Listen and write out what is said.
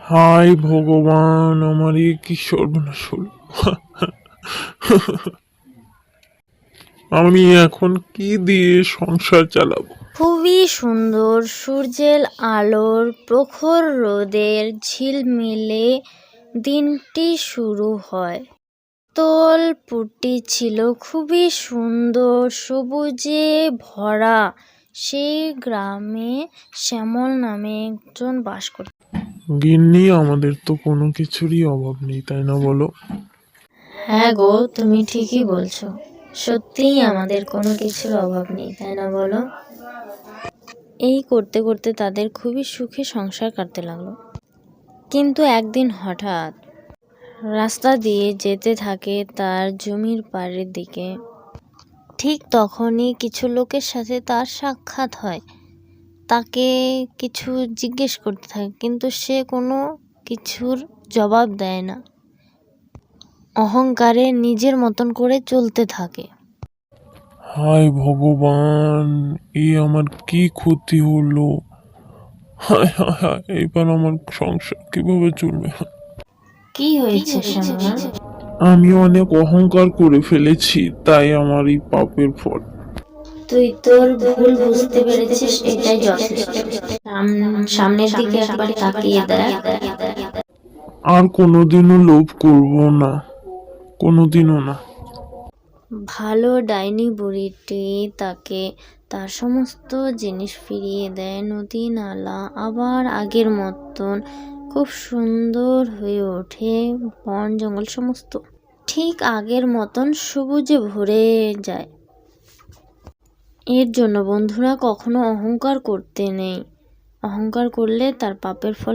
হায় ভগবান, আমার এ কি সর্বনাশ হলো! আমি এখন কি দিয়ে সংসার চালাবো? খুবই সুন্দর সূর্যের আলোর প্রখর রোদের ঝিলমিলে দিনটি শুরু হয়। তলপুটি ছিল খুবই সুন্দর সবুজে ভরা। সেই গ্রামে শ্যামল নামে একজন বাস করত। গিন্নি, আমাদের তো কোনো কিছুরই অভাব নেই, তাই না বলো? হ্যাঁ গো, তুমি ঠিকই বলছো। সত্যিই আমাদের কোনো কিছুর অভাব নেই, তাই না বলো? এই করতে করতে তাদের খুবই সুখে সংসার কাটতে লাগলো। কিন্তু একদিন হঠাৎ রাস্তা দিয়ে যেতে থাকে তার জমির পাড়ের দিকে। ঠিক তখনই কিছু লোকের সাথে তার সাক্ষাৎ হয়। তাকে কিছু জিজ্ঞেস করতে থাকে, কিন্তু সে কোনো কিছুর জবাব দেয় না। অহংকারে নিজের মতন করে চলতে থাকে। হায় ভগবান, আমার কি ক্ষতি হলো! হায় হায় হায়, এবার আমার সংসার কিভাবে চলবে? কি হয়েছে শ্যামা? আমি অনেক অহংকার করে ফেলেছি, তাই আমার এই পাপের ফল। তুই তোর ভুল বুঝতে পেরেছিস, এটাই যথেষ্ট। সামনের দিকে একবার তাকিয়ে দেখ। আর কোনোদিনও লোভ করব না, কোনোদিনও না। ভালো ডাইনি বুড়িটি তাকে তার সমস্ত জিনিস ফিরিয়ে দেয়। নদী নালা আবার আগের মতন খুব সুন্দর হয়ে ওঠে। বন জঙ্গল সমস্ত ঠিক আগের মতন সবুজে ভরে যায়। এর জন্য বন্ধুরা, কখনো অহংকার করতে নেই। অহংকার করলে তার পাপের ফল